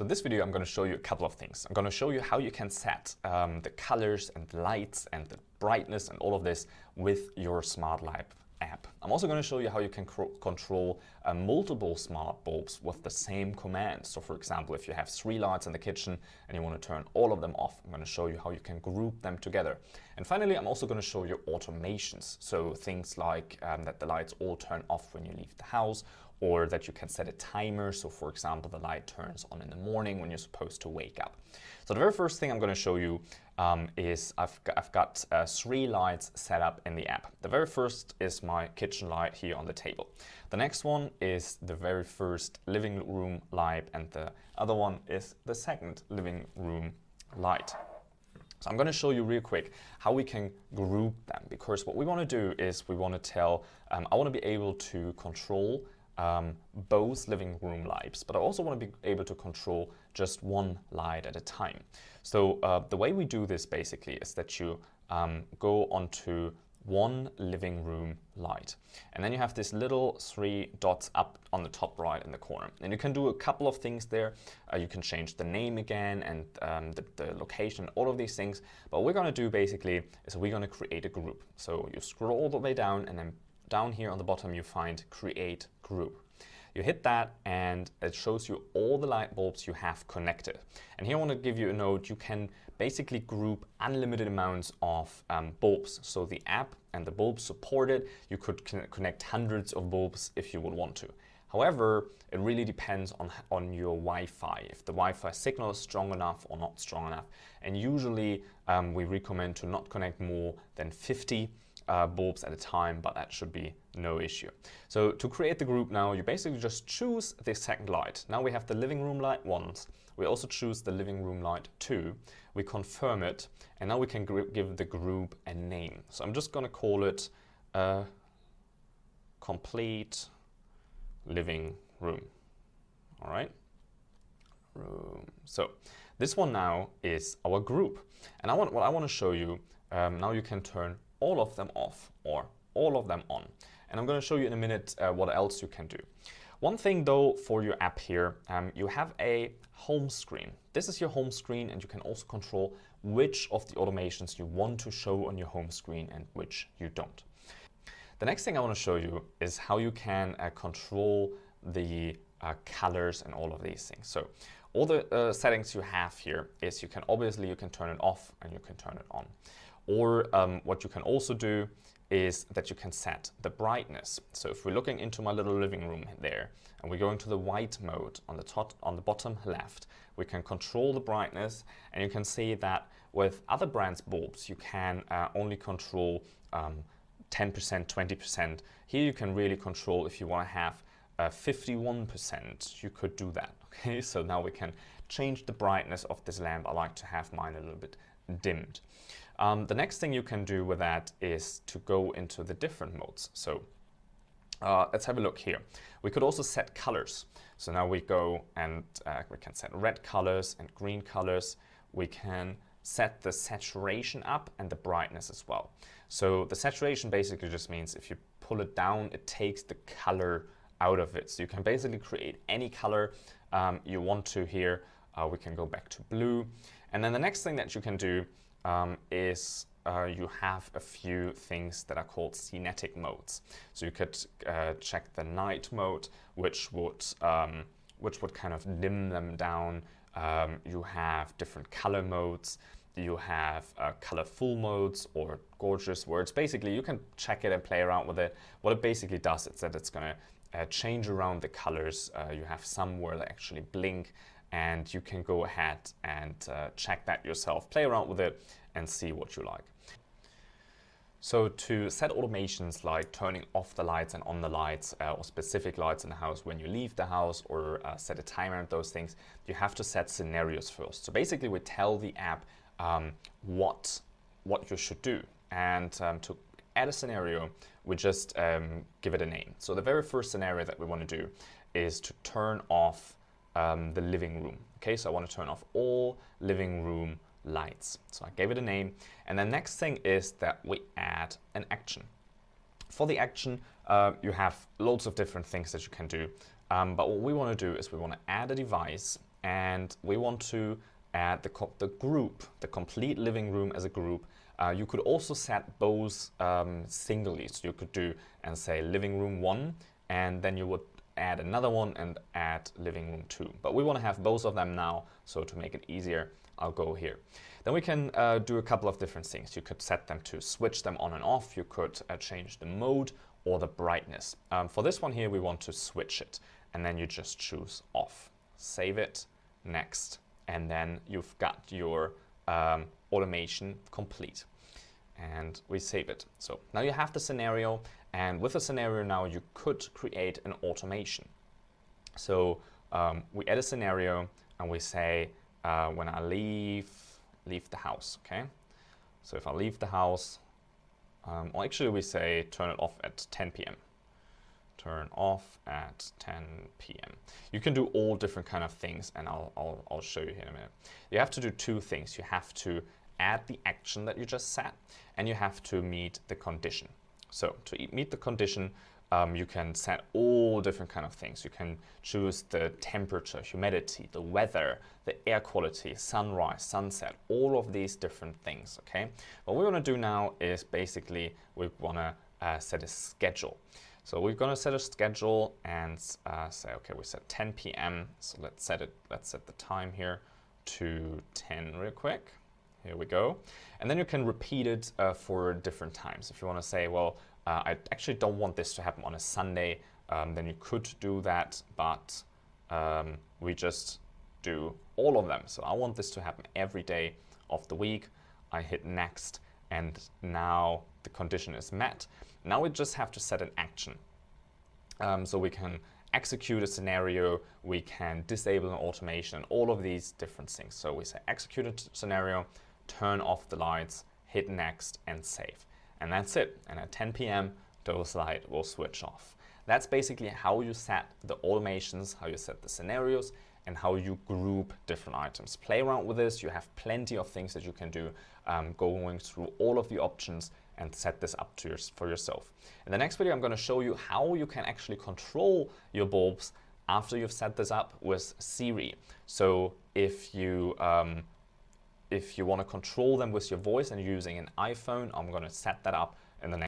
So in this video, I'm going to show you a couple of things. I'm going to show you how you can set the colors and lights and the brightness and all of this with your Smart Light app. I'm also going to show you how you can control multiple smart bulbs with the same command. So for example, if you have 3 lights in the kitchen and you want to turn all of them off, I'm going to show you how you can group them together. And finally, I'm also going to show you automations. So things like that the lights all turn off when you leave the house, or that you can set a timer. So for example, the light turns on in the morning when you're supposed to wake up. So the very first thing I'm going to show you is I've got 3 lights set up in the app. The very first is my kitchen light here on the table. The next one is the very first living room light, and the other one is the second living room light. So I'm going to show you real quick how we can group them, because what we want to do is we want to tell, I want to be able to control both living room lights, but I also want to be able to control just one light at a time. So the way we do this basically is that you go onto one living room light, and then you have this little 3 dots up on the top right in the corner, and you can do a couple of things there. You can change the name again and the location, all of these things. But what we're going to do basically is we're going to create a group. So you scroll all the way down, and then down here on the bottom you find create group. You hit that and it shows you all the light bulbs you have connected. And here I want to give you a note: you can basically group unlimited amounts of bulbs. So the app and the bulbs support it. You could connect hundreds of bulbs if you would want to. However, it really depends on your Wi-Fi, if the Wi-Fi signal is strong enough or not strong enough. And usually we recommend to not connect more than 50 bulbs at a time, but that should be no issue. So to create the group now, you basically just choose the second light. Now we have the living room light 1. We also choose the living room light 2. We confirm it, and now we can give the group a name. So I'm just going to call it complete living room. All right. So this one now is our group, and what I want to show you now, you can turn all of them off or all of them on. And I'm going to show you in a minute what else you can do. One thing though, for your app here, you have a home screen. This is your home screen, and you can also control which of the automations you want to show on your home screen and which you don't. The next thing I want to show you is how you can control the colors and all of these things. So all the settings you have here is you can turn it off and you can turn it on. Or what you can also do is that you can set the brightness. So if we're looking into my little living room there, and we're going to the white mode on the bottom left, we can control the brightness, and you can see that with other brands' bulbs, you can only control 10%, 20%. Here you can really control. If you want to have 51%, you could do that. Okay, so now we can change the brightness of this lamp. I like to have mine a little bit dimmed. The next thing you can do with that is to go into the different modes. So let's have a look here. We could also set colors. So now we go and we can set red colors and green colors. We can set the saturation up and the brightness as well. So the saturation basically just means if you pull it down, it takes the color out of it. So you can basically create any color you want to here. We can go back to blue. And then the next thing that you can do is you have a few things that are called scenic modes. So you could check the night mode, which would kind of dim them down. You have different color modes. You have colorful modes or gorgeous, where it's basically you can check it and play around with it. What it basically does is that it's going to change around the colors. You have some where they actually blink, and you can go ahead and check that yourself, play around with it and see what you like. So to set automations like turning off the lights and on the lights or specific lights in the house when you leave the house, or set a timer and those things, you have to set scenarios first. So basically we tell the app what you should do, and to add a scenario we just give it a name. So the very first scenario that we want to do is to turn off the living room. Okay, so I want to turn off all living room lights. So I gave it a name, and the next thing is that we add an action. For the action, you have loads of different things that you can do, but what we want to do is we want to add a device and we want to add the group, the complete living room as a group. You could also set both singly. So you could do and say living room 1, and then you would add another one and add living room 2. But we want to have both of them now, so to make it easier, I'll go here. Then we can do a couple of different things. You could set them to switch them on and off. You could change the mode or the brightness. For this one here, we want to switch it, and then you just choose off. Save it, next, and then you've got your automation complete. And we save it. So now you have the scenario, and with the scenario now you could create an automation. So we add a scenario and we say when I leave the house, okay? So if I leave the house, or actually we say turn it off at 10 p.m. Turn off at 10 p.m. You can do all different kind of things, and I'll show you here in a minute. You have to do two things. You have to add the action that you just set, and you have to meet the condition. So to meet the condition, you can set all different kind of things. You can choose the temperature, humidity, the weather, the air quality, sunrise, sunset, all of these different things, okay? What we want to do now is basically we want to set a schedule. So we're going to set a schedule and say, okay, we set 10 p.m. So let's set the time here to 10 real quick. Here we go. And then you can repeat it for different times. If you want to say, well, I actually don't want this to happen on a Sunday, then you could do that, but we just do all of them. So I want this to happen every day of the week. I hit next, and now the condition is met. Now we just have to set an action. So we can execute a scenario, we can disable an automation, all of these different things. So we say execute a scenario, turn off the lights, hit next, and save. And that's it. And at 10 p.m., those lights will switch off. That's basically how you set the automations, how you set the scenarios, and how you group different items. Play around with this. You have plenty of things that you can do, going through all of the options and set this up for yourself. In the next video, I'm going to show you how you can actually control your bulbs after you've set this up with Siri. So if you want to control them with your voice and using an iPhone, I'm going to set that up in the next